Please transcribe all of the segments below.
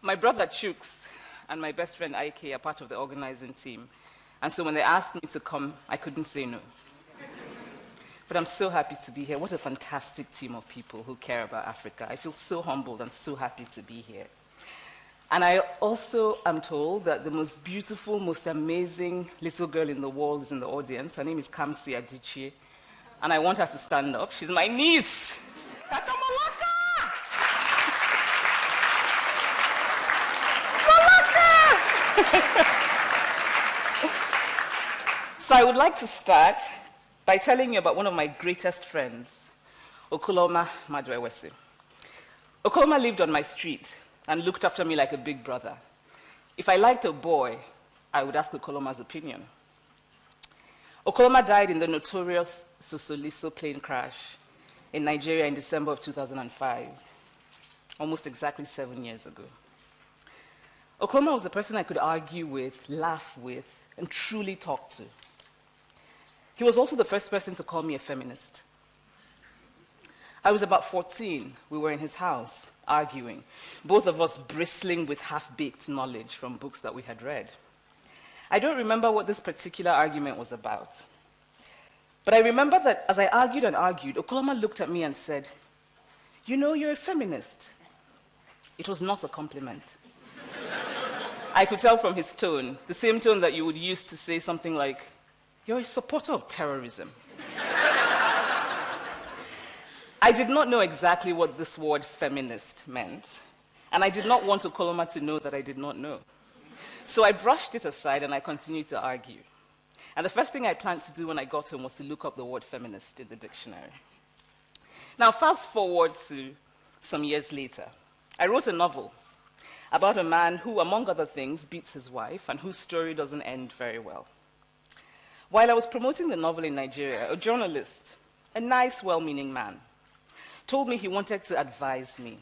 My brother Chooks and my best friend Ike are part of the organizing team. And so when they asked me to come, I couldn't say no. But I'm so happy to be here. What a fantastic team of people who care about Africa. I feel so humbled and so happy to be here. And I also am told that the most beautiful, most amazing little girl in the world is in the audience. Her name is Kamsi Adichie. And I want her to stand up. She's my niece. So I would like to start by telling you about one of my greatest friends, Okoloma Madwewese. Okoloma lived on my street and looked after me like a big brother. If I liked a boy, I would ask Okoloma's opinion. Okoloma died in the notorious Sosoliso plane crash in Nigeria in December of 2005, almost exactly 7 years ago. Okoloma was the person I could argue with, laugh with, and truly talk to. He was also the first person to call me a feminist. I was about 14. We were in his house, arguing, both of us bristling with half-baked knowledge from books that we had read. I don't remember what this particular argument was about. But I remember that as I argued and argued, Okoloma looked at me and said, "You know, you're a feminist." It was not a compliment. I could tell from his tone, the same tone that you would use to say something like, "You're a supporter of terrorism." I did not know exactly what this word feminist meant, and I did not want Okoloma to know that I did not know. So I brushed it aside and I continued to argue. And the first thing I planned to do when I got home was to look up the word feminist in the dictionary. Now, fast forward to some years later. I wrote a novel about a man who, among other things, beats his wife and whose story doesn't end very well. While I was promoting the novel in Nigeria, a journalist, a nice, well-meaning man, told me he wanted to advise me.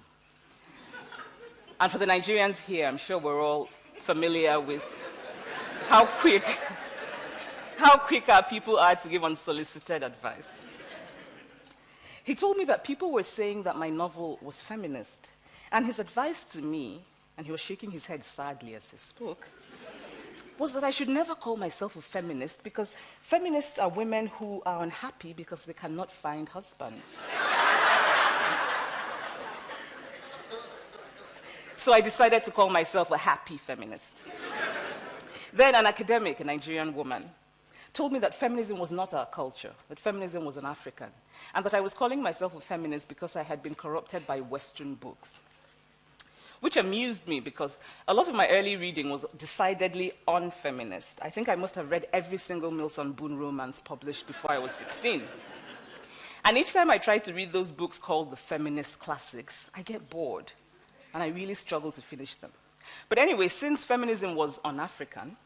And for the Nigerians here, I'm sure we're all familiar with how quick our people are to give unsolicited advice. He told me that people were saying that my novel was feminist, and his advice to me, and he was shaking his head sadly as he spoke, was that I should never call myself a feminist because feminists are women who are unhappy because they cannot find husbands. So I decided to call myself a happy feminist. Then an academic, a Nigerian woman, told me that feminism was not our culture, that feminism was an African, and that I was calling myself a feminist because I had been corrupted by Western books. Which amused me because a lot of my early reading was decidedly unfeminist. I think I must have read every single Milton Boone romance published before I was 16. And each time I try to read those books called the feminist classics, I get bored, and I really struggle to finish them. But anyway, since feminism was un-African,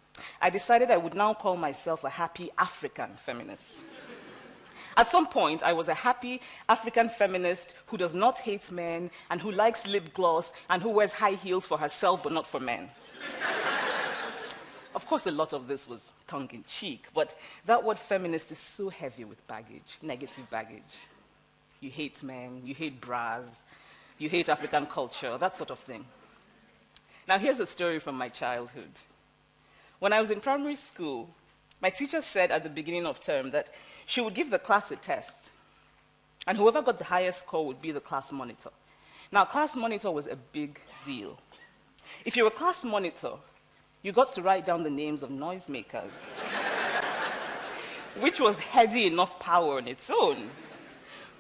I decided I would now call myself a happy African feminist. At some point, I was a happy African feminist who does not hate men and who likes lip gloss and who wears high heels for herself but not for men. Of course, a lot of this was tongue-in-cheek, but that word feminist is so heavy with baggage, negative baggage. You hate men, you hate bras, you hate African culture, that sort of thing. Now, here's a story from my childhood. When I was in primary school, my teacher said at the beginning of term that she would give the class a test, and whoever got the highest score would be the class monitor. Now, class monitor was a big deal. If you were a class monitor, you got to write down the names of noisemakers, which was heady enough power on its own.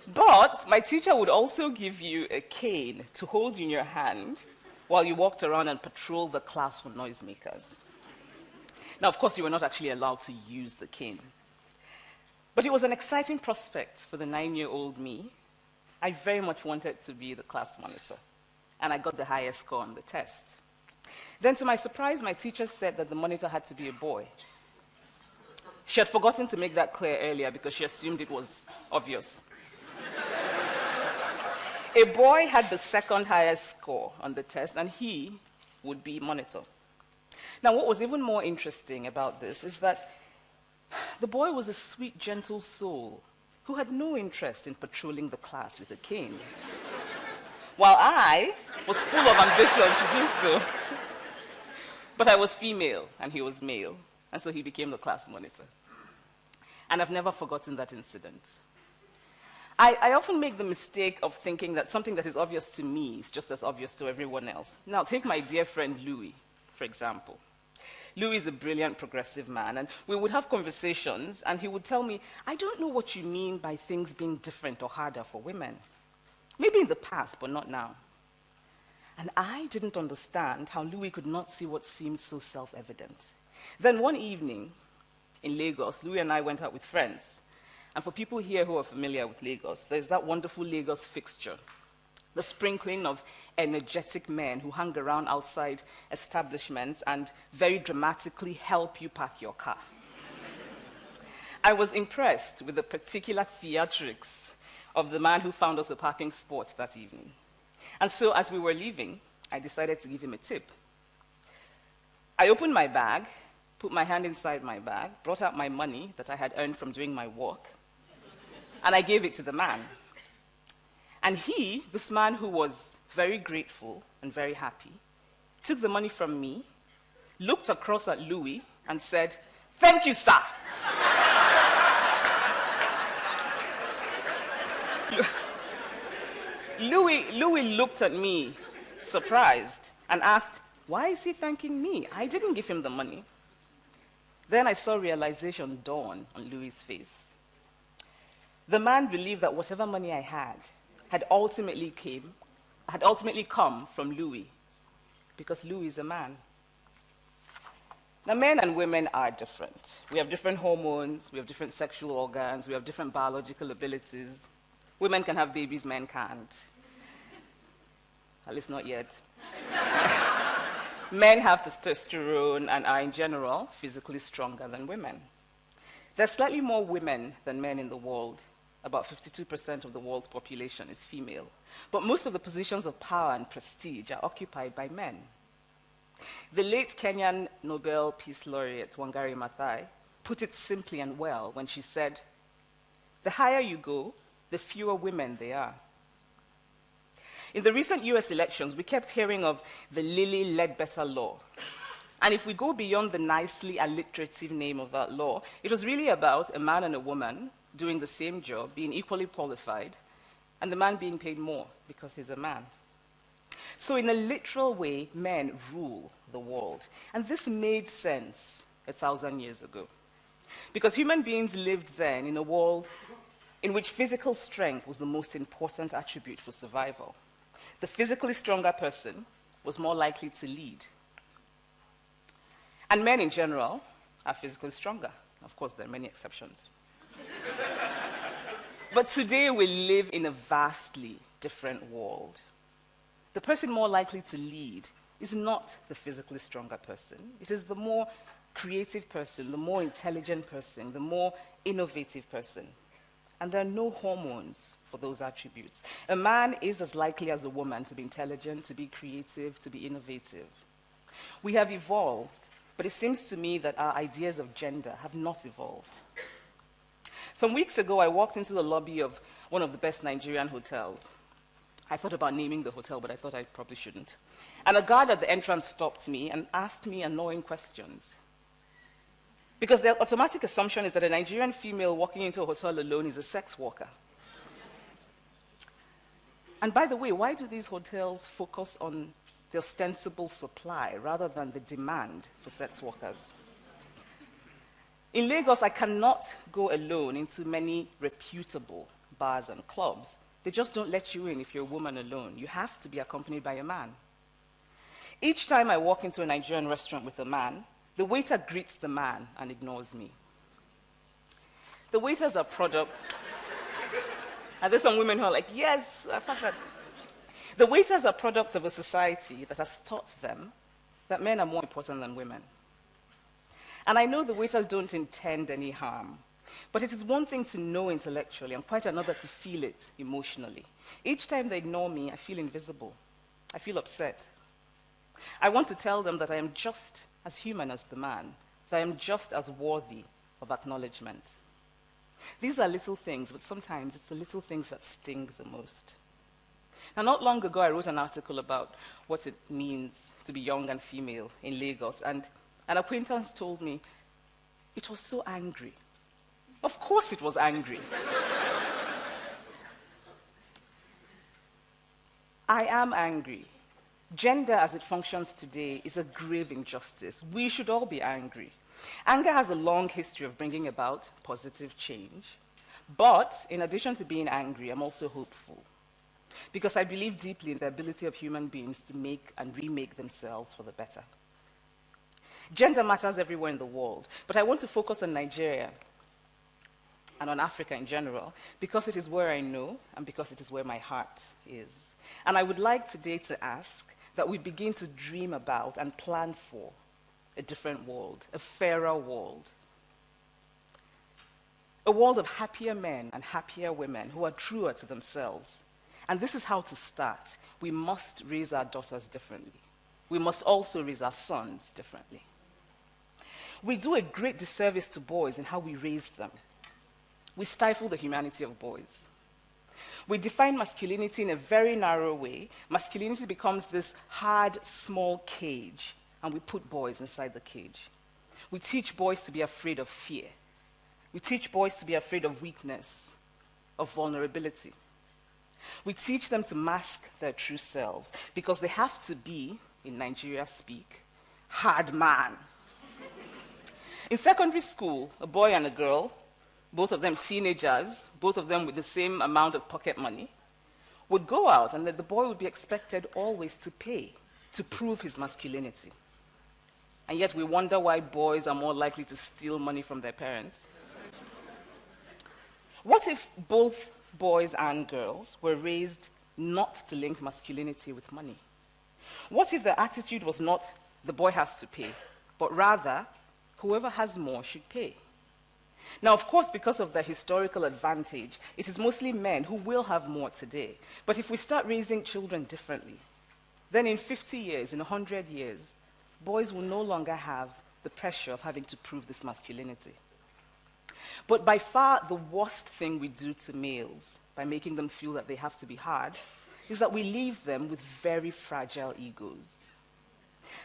But my teacher would also give you a cane to hold in your hand while you walked around and patrolled the class for noisemakers. Now, of course, you were not actually allowed to use the cane. But it was an exciting prospect for the 9-year-old me. I very much wanted to be the class monitor, and I got the highest score on the test. Then, to my surprise, my teacher said that the monitor had to be a boy. She had forgotten to make that clear earlier because she assumed it was obvious. A boy had the second highest score on the test, and he would be monitor. Now, what was even more interesting about this is that the boy was a sweet, gentle soul who had no interest in patrolling the class with a cane. while I was full of ambition to do so. But I was female, and he was male, and so he became the class monitor. And I've never forgotten that incident. I often make the mistake of thinking that something that is obvious to me is just as obvious to everyone else. Now, take my dear friend Louis, for example. Louis is a brilliant progressive man, and we would have conversations, and he would tell me, I don't know what you mean by things being different or harder for women. Maybe in the past, but not now. And I didn't understand how Louis could not see what seemed so self-evident. Then one evening in Lagos, Louis and I went out with friends. And for people here who are familiar with Lagos, there's that wonderful Lagos fixture, the sprinkling of energetic men who hang around outside establishments and very dramatically help you park your car. I was impressed with the particular theatrics of the man who found us a parking spot that evening. And so as we were leaving, I decided to give him a tip. I opened my bag, put my hand inside my bag, brought out my money that I had earned from doing my work, and I gave it to the man. And he, this man who was very grateful and very happy, took the money from me, looked across at Louis, and said, "Thank you, sir." Louis looked at me, surprised, and asked, "Why is he thanking me? I didn't give him the money." Then I saw realization dawn on Louis' face. The man believed that whatever money I had ultimately come from Louis, because Louis is a man. Now, men and women are different. We have different hormones, we have different sexual organs, we have different biological abilities. Women can have babies, men can't. At least not yet. Men have testosterone and are, in general, physically stronger than women. There's slightly more women than men in the world. About 52% of the world's population is female. But most of the positions of power and prestige are occupied by men. The late Kenyan Nobel Peace Laureate, Wangari Maathai, put it simply and well when she said, "The higher you go, the fewer women there are." In the recent US elections, we kept hearing of the Lilly Ledbetter law. And if we go beyond the nicely alliterative name of that law, it was really about a man and a woman doing the same job, being equally qualified, and the man being paid more because he's a man. So in a literal way, men rule the world. And this made sense 1,000 years ago. Because human beings lived then in a world in which physical strength was the most important attribute for survival. The physically stronger person was more likely to lead. And men in general are physically stronger. Of course, there are many exceptions. But today we live in a vastly different world. The person more likely to lead is not the physically stronger person. It is the more creative person, the more intelligent person, the more innovative person. And there are no hormones for those attributes. A man is as likely as a woman to be intelligent, to be creative, to be innovative. We have evolved, but it seems to me that our ideas of gender have not evolved. Some weeks ago, I walked into the lobby of one of the best Nigerian hotels. I thought about naming the hotel, but I thought I probably shouldn't. And a guard at the entrance stopped me and asked me annoying questions. Because the automatic assumption is that a Nigerian female walking into a hotel alone is a sex worker. And by the way, why do these hotels focus on the ostensible supply rather than the demand for sex workers? In Lagos, I cannot go alone into many reputable bars and clubs. They just don't let you in if you're a woman alone. You have to be accompanied by a man. Each time I walk into a Nigerian restaurant with a man, the waiter greets the man and ignores me. The waiters are products. And there's some women who are like, yes, I thought that. The waiters are products of a society that has taught them that men are more important than women. And I know the waiters don't intend any harm, but it is one thing to know intellectually and quite another to feel it emotionally. Each time they ignore me, I feel invisible. I feel upset. I want to tell them that I am just as human as the man, that I am just as worthy of acknowledgement. These are little things, but sometimes it's the little things that sting the most. Now, not long ago, I wrote an article about what it means to be young and female in Lagos, and an acquaintance told me it was so angry. Of course it was angry. I am angry. Gender as it functions today is a grave injustice. We should all be angry. Anger has a long history of bringing about positive change. But in addition to being angry, I'm also hopeful, because I believe deeply in the ability of human beings to make and remake themselves for the better. Gender matters everywhere in the world, but I want to focus on Nigeria and on Africa in general, because it is where I know and because it is where my heart is. And I would like today to ask that we begin to dream about and plan for a different world, a fairer world. A world of happier men and happier women who are truer to themselves. And this is how to start. We must raise our daughters differently. We must also raise our sons differently. We do a great disservice to boys in how we raise them. We stifle the humanity of boys. We define masculinity in a very narrow way. Masculinity becomes this hard, small cage, and we put boys inside the cage. We teach boys to be afraid of fear. We teach boys to be afraid of weakness, of vulnerability. We teach them to mask their true selves because they have to be, in Nigeria speak, hard man. In secondary school, a boy and a girl, both of them teenagers, both of them with the same amount of pocket money, would go out and the boy would be expected always to pay to prove his masculinity. And yet we wonder why boys are more likely to steal money from their parents. What if both boys and girls were raised not to link masculinity with money? What if the attitude was not the boy has to pay, but rather whoever has more should pay? Now, of course, because of the historical advantage, it is mostly men who will have more today. But if we start raising children differently, then in 50 years, in 100 years, boys will no longer have the pressure of having to prove this masculinity. But by far the worst thing we do to males, by making them feel that they have to be hard, is that we leave them with very fragile egos.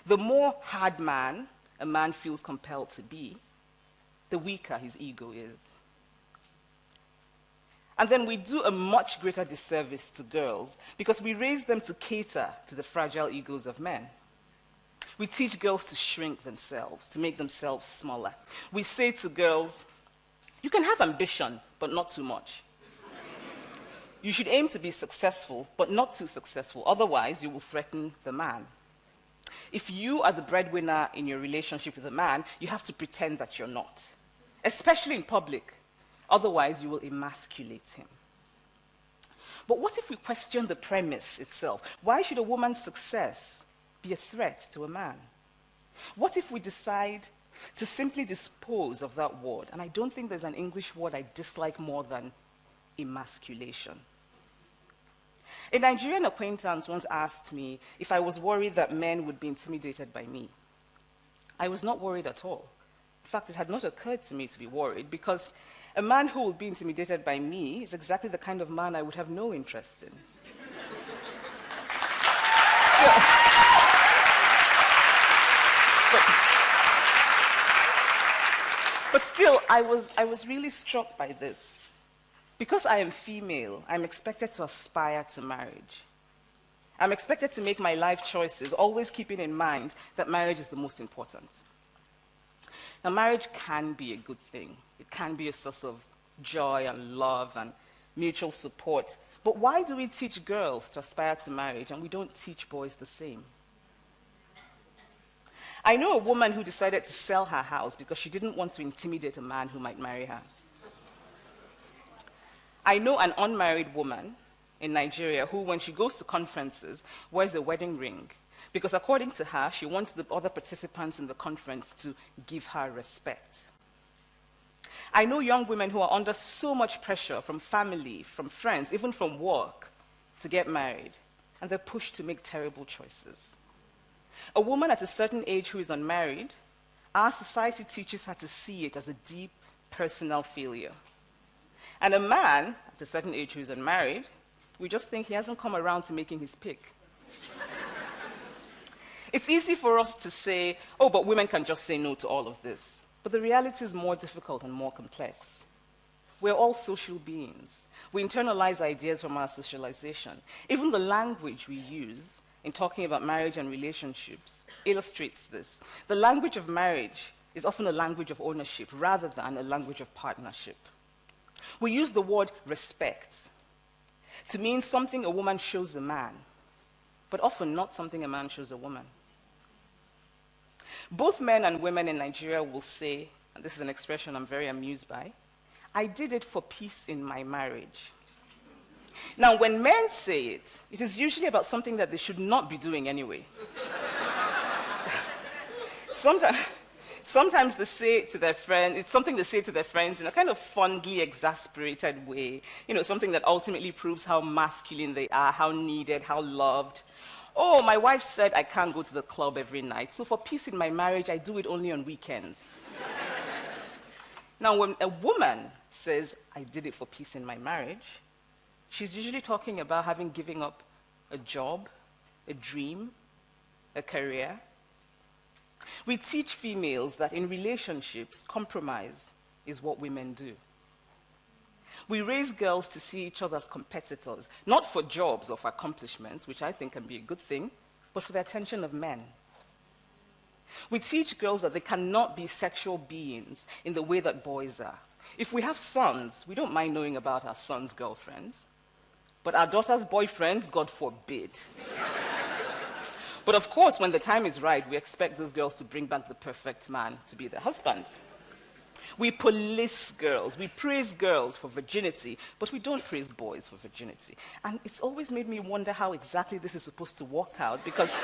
The more hard man a man feels compelled to be, the weaker his ego is. And then we do a much greater disservice to girls because we raise them to cater to the fragile egos of men. We teach girls to shrink themselves, to make themselves smaller. We say to girls, you can have ambition, but not too much. You should aim to be successful, but not too successful. Otherwise, you will threaten the man. If you are the breadwinner in your relationship with a man, you have to pretend that you're not, especially in public. Otherwise, you will emasculate him. But what if we question the premise itself? Why should a woman's success be a threat to a man? What if we decide to simply dispose of that word? And I don't think there's an English word I dislike more than emasculation. A Nigerian acquaintance once asked me if I was worried that men would be intimidated by me. I was not worried at all. In fact, it had not occurred to me to be worried because a man who would be intimidated by me is exactly the kind of man I would have no interest in. But still, I was really struck by this. Because I am female, I'm expected to aspire to marriage. I'm expected to make my life choices, always keeping in mind that marriage is the most important. Now, marriage can be a good thing. It can be a source of joy and love and mutual support. But why do we teach girls to aspire to marriage and we don't teach boys the same? I know a woman who decided to sell her house because she didn't want to intimidate a man who might marry her. I know an unmarried woman in Nigeria who, when she goes to conferences, wears a wedding ring because, according to her, she wants the other participants in the conference to give her respect. I know young women who are under so much pressure from family, from friends, even from work, to get married, and they're pushed to make terrible choices. A woman at a certain age who is unmarried, our society teaches her to see it as a deep personal failure. And a man at a certain age who is unmarried We just think he hasn't come around to making his pick. It's easy for us to say, oh, but women can just say no to all of this. But the reality is more difficult and more complex. We're all social beings. We internalize ideas from our socialization. Even the language we use in talking about marriage and relationships illustrates this. The language of marriage is often a language of ownership rather than a language of partnership. We use the word respect to mean something a woman shows a man, but often not something a man shows a woman. Both men and women in Nigeria will say, and this is an expression I'm very amused by, I did it for peace in my marriage. Now, when men say it, it is usually about something that they should not be doing anyway. Sometimes they say it to their friends, it's something they say to their friends in a kind of fondly exasperated way, something that ultimately proves how masculine they are, how needed, how loved. Oh, my wife said I can't go to the club every night, so for peace in my marriage, I do it only on weekends. Now, when a woman says, I did it for peace in my marriage, she's usually talking about having given up a job, a dream, a career. We teach females that in relationships, compromise is what women do. We raise girls to see each other as competitors, not for jobs or for accomplishments, which I think can be a good thing, but for the attention of men. We teach girls that they cannot be sexual beings in the way that boys are. If we have sons, we don't mind knowing about our sons' girlfriends, but our daughters' boyfriends, God forbid. But of course, when the time is right, we expect those girls to bring back the perfect man to be their husbands. We police girls, we praise girls for virginity, but we don't praise boys for virginity. And it's always made me wonder how exactly this is supposed to work out, because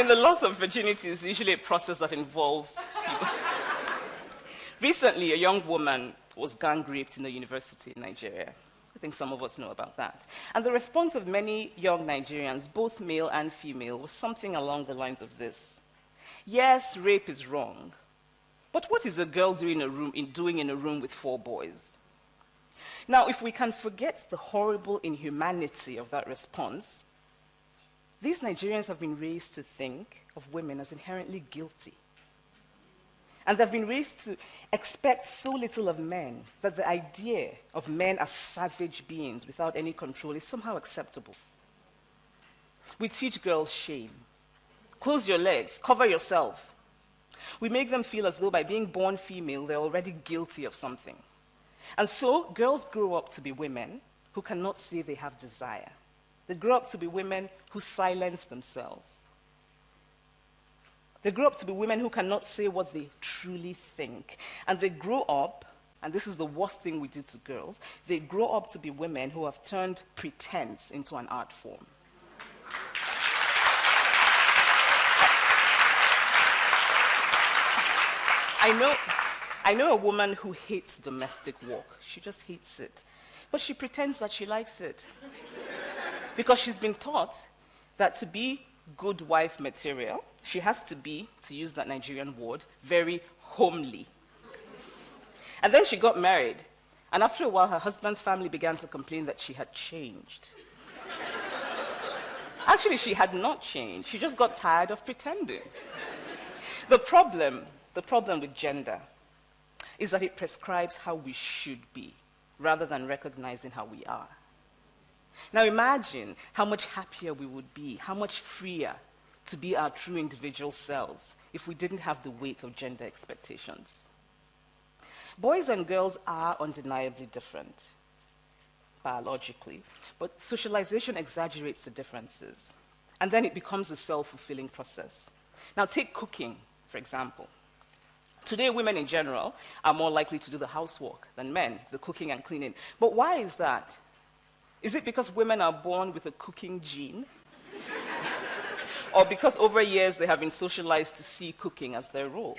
the loss of virginity is usually a process that involves people. Recently, a young woman was gang raped in a university in Nigeria. I think some of us know about that. And the response of many young Nigerians, both male and female, was something along the lines of this. Yes, rape is wrong, but what is a girl doing in a room with 4 boys? Now, if we can forget the horrible inhumanity of that response, these Nigerians have been raised to think of women as inherently guilty. And they've been raised to expect so little of men that the idea of men as savage beings without any control is somehow acceptable. We teach girls shame. Close your legs, cover yourself. We make them feel as though by being born female, they're already guilty of something. And so girls grow up to be women who cannot say they have desire. They grow up to be women who silence themselves. They grow up to be women who cannot say what they truly think. And they grow up, and this is the worst thing we do to girls, they grow up to be women who have turned pretense into an art form. I know a woman who hates domestic work. She just hates it. But she pretends that she likes it. Because she's been taught that to be good wife material, she has to be, to use that Nigerian word, very homely. And then she got married, and after a while, her husband's family began to complain that she had changed. Actually, she had not changed. She just got tired of pretending. The problem with gender is that it prescribes how we should be, rather than recognizing how we are. Now imagine how much happier we would be, how much freer to be our true individual selves if we didn't have the weight of gender expectations. Boys and girls are undeniably different, biologically, but socialization exaggerates the differences, and then it becomes a self-fulfilling process. Now take cooking, for example. Today, women in general are more likely to do the housework than men, the cooking and cleaning. But why is that? Is it because women are born with a cooking gene? Or because over years they have been socialized to see cooking as their role?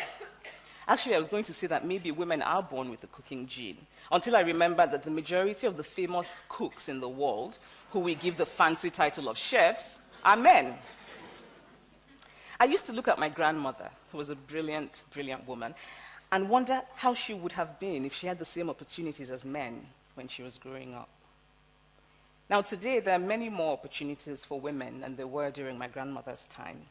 Actually, I was going to say that maybe women are born with a cooking gene, until I remembered that the majority of the famous cooks in the world, who we give the fancy title of chefs, are men. I used to look at my grandmother, who was a brilliant, brilliant woman, and wonder how she would have been if she had the same opportunities as men when she was growing up. Now, today, there are many more opportunities for women than there were during my grandmother's time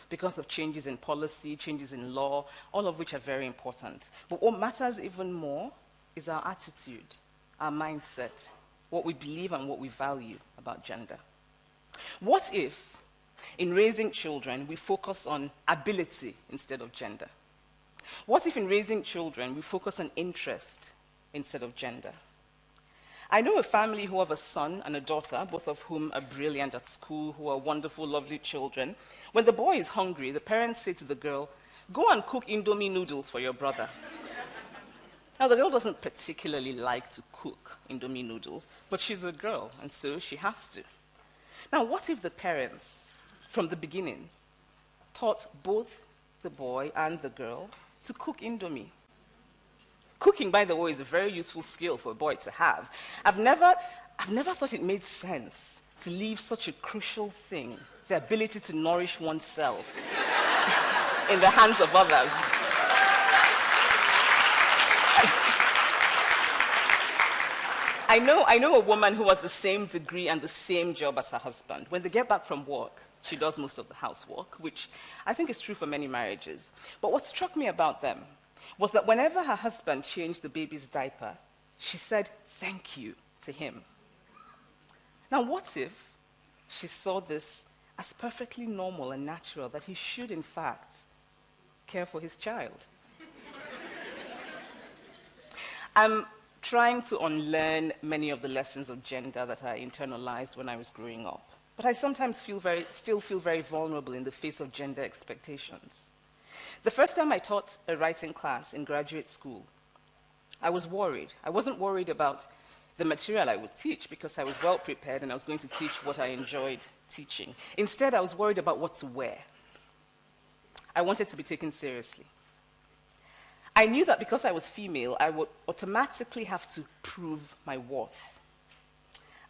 because of changes in policy, changes in law, all of which are very important. But what matters even more is our attitude, our mindset, what we believe and what we value about gender. What if, in raising children, we focus on ability instead of gender? What if, in raising children, we focus on interest instead of gender? I know a family who have a son and a daughter, both of whom are brilliant at school, who are wonderful, lovely children. When the boy is hungry, the parents say to the girl, "Go and cook Indomie noodles for your brother." Now, the girl doesn't particularly like to cook Indomie noodles, but she's a girl, and so she has to. Now, what if the parents, from the beginning, taught both the boy and the girl to cook Indomie? Cooking, by the way, is a very useful skill for a boy to have. I've never thought it made sense to leave such a crucial thing, the ability to nourish oneself, in the hands of others. I know a woman who has the same degree and the same job as her husband. When they get back from work, she does most of the housework, which I think is true for many marriages. But what struck me about them was that whenever her husband changed the baby's diaper, she said thank you to him. Now, what if she saw this as perfectly normal and natural, that he should, in fact, care for his child? I'm trying to unlearn many of the lessons of gender that I internalized when I was growing up. But I sometimes still feel very vulnerable in the face of gender expectations. The first time I taught a writing class in graduate school, I was worried. I wasn't worried about the material I would teach because I was well prepared and I was going to teach what I enjoyed teaching. Instead, I was worried about what to wear. I wanted to be taken seriously. I knew that because I was female, I would automatically have to prove my worth.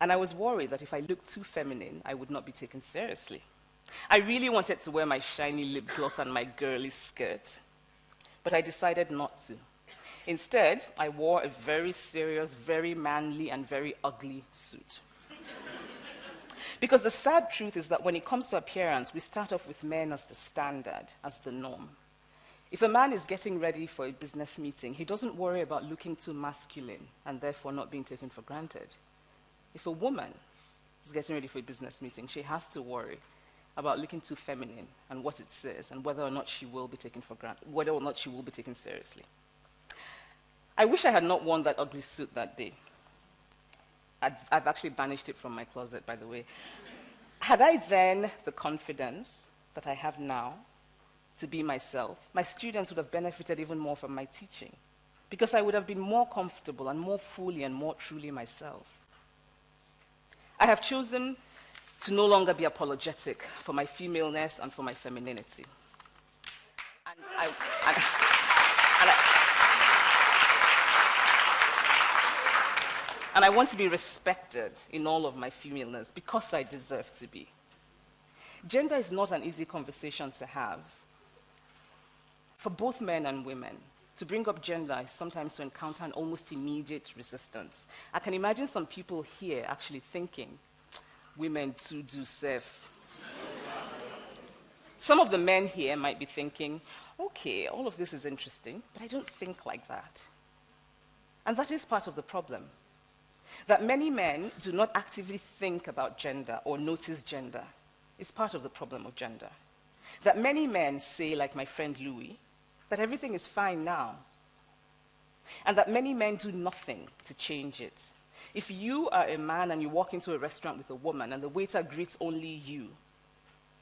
And I was worried that if I looked too feminine, I would not be taken seriously. I really wanted to wear my shiny lip gloss and my girly skirt, but I decided not to. Instead, I wore a very serious, very manly, and very ugly suit. Because the sad truth is that when it comes to appearance, we start off with men as the standard, as the norm. If a man is getting ready for a business meeting, he doesn't worry about looking too masculine and therefore not being taken for granted. If a woman is getting ready for a business meeting, she has to worry about looking too feminine and what it says and whether or not she will be taken for granted, whether or not she will be taken seriously. I wish I had not worn that ugly suit that day. I've actually banished it from my closet, by the way. Had I then the confidence that I have now to be myself, my students would have benefited even more from my teaching because I would have been more comfortable and more fully and more truly myself. I have chosen to no longer be apologetic for my femaleness and for my femininity. And I want to be respected in all of my femaleness because I deserve to be. Gender is not an easy conversation to have. For both men and women, to bring up gender is sometimes to encounter an almost immediate resistance. I can imagine some people here actually thinking, women too do safe. Some of the men here might be thinking, okay, all of this is interesting, but I don't think like that. And that is part of the problem. That many men do not actively think about gender or notice gender is part of the problem of gender. That many men say, like my friend Louis, that everything is fine now. And that many men do nothing to change it. If you are a man and you walk into a restaurant with a woman and the waiter greets only you,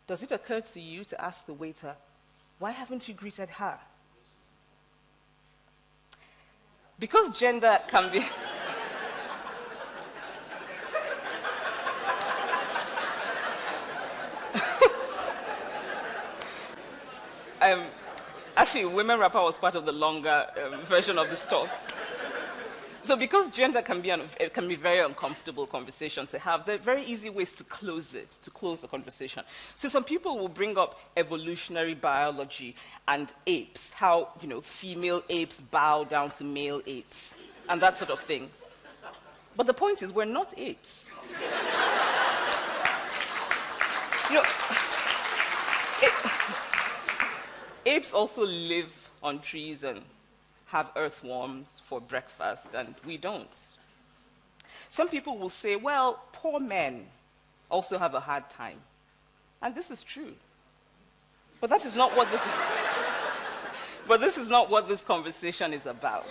does it occur to you to ask the waiter, why haven't you greeted her? Because gender can be... Actually, Women Rapper was part of the longer version of this talk. So because gender it can be very uncomfortable conversation to have, there are very easy ways to close it, to close the conversation. So some people will bring up evolutionary biology and apes, how, female apes bow down to male apes, and that sort of thing. But the point is, we're not apes. Apes also live on trees and have earthworms for breakfast, and we don't. Some people will say, well, poor men also have a hard time. And this is true. But that is not what this but this is not what this conversation is about.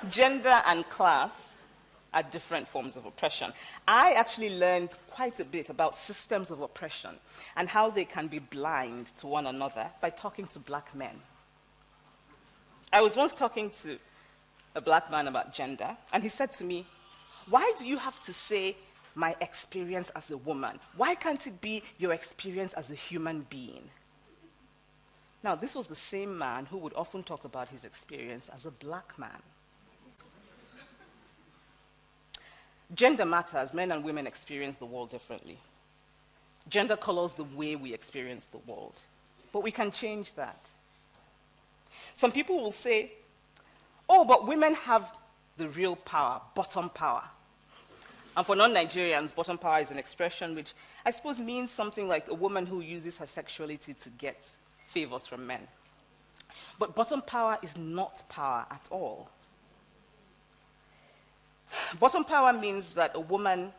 Gender and class are different forms of oppression. I actually learned quite a bit about systems of oppression and how they can be blind to one another by talking to black men. I was once talking to a black man about gender, and he said to me, why do you have to say my experience as a woman? Why can't it be your experience as a human being? Now, this was the same man who would often talk about his experience as a black man. Gender matters. Men and women experience the world differently. Gender colors the way we experience the world. But we can change that. Some people will say, oh, but women have the real power, bottom power. And for non-Nigerians, bottom power is an expression which I suppose means something like a woman who uses her sexuality to get favors from men. But bottom power is not power at all. Bottom power means that a woman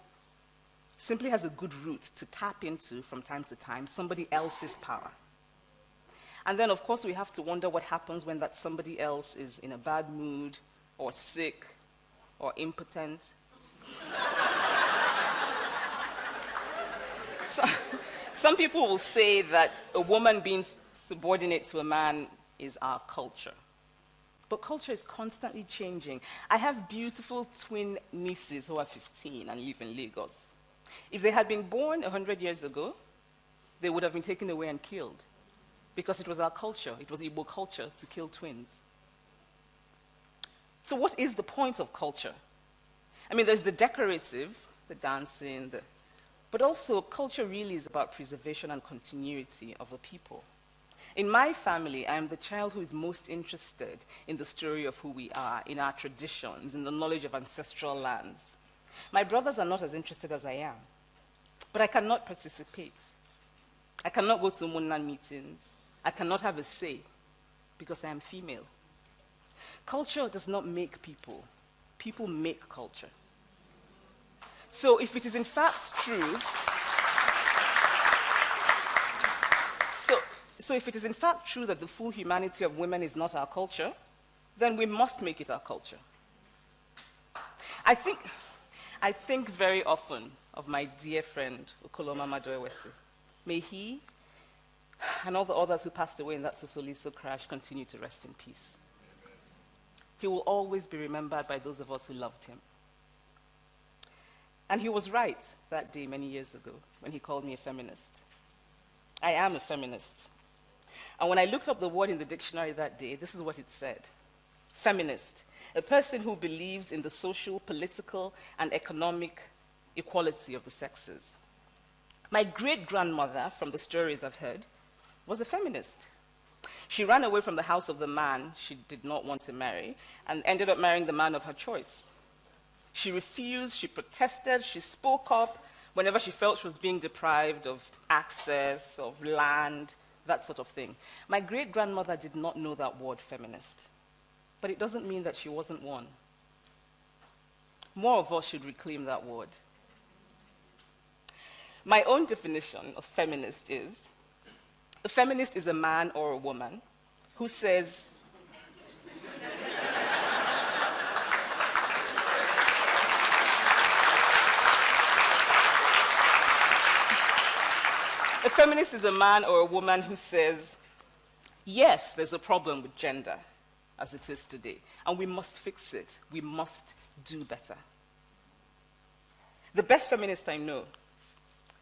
simply has a good route to tap into from time to time somebody else's power. And then, of course, we have to wonder what happens when that somebody else is in a bad mood, or sick, or impotent. Some people will say that a woman being subordinate to a man is our culture. But culture is constantly changing. I have beautiful twin nieces who are 15 and live in Lagos. If they had been born 100 years ago, they would have been taken away and killed. Because it was our culture, it was Igbo culture to kill twins. So what is the point of culture? I mean, there's the decorative, the dancing, but also culture really is about preservation and continuity of a people. In my family, I am the child who is most interested in the story of who we are, in our traditions, in the knowledge of ancestral lands. My brothers are not as interested as I am, but I cannot participate. I cannot go to Munnan meetings. I cannot have a say because I am female. Culture does not make people. People make culture. So if it is in fact true, so if it is in fact true that the full humanity of women is not our culture, then we must make it our culture. I think very often of my dear friend, Chimamanda Ngozi. May he and all the others who passed away in that Sosoliso crash continue to rest in peace. He will always be remembered by those of us who loved him. And he was right that day many years ago when he called me a feminist. I am a feminist. And when I looked up the word in the dictionary that day, this is what it said. Feminist, a person who believes in the social, political, and economic equality of the sexes. My great-grandmother, from the stories I've heard, was a feminist. She ran away from the house of the man she did not want to marry and ended up marrying the man of her choice. She refused, she protested, she spoke up whenever she felt she was being deprived of access, of land, that sort of thing. My great-grandmother did not know that word feminist, but it doesn't mean that she wasn't one. More of us should reclaim that word. My own definition of feminist is, a feminist is a man or a woman who says, a feminist is a man or a woman who says, yes, there's a problem with gender as it is today, and we must fix it. We must do better. The best feminist I know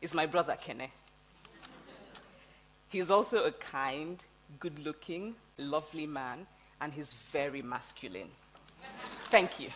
is my brother, Kene. He's also a kind, good-looking, lovely man, and he's very masculine. Thank you.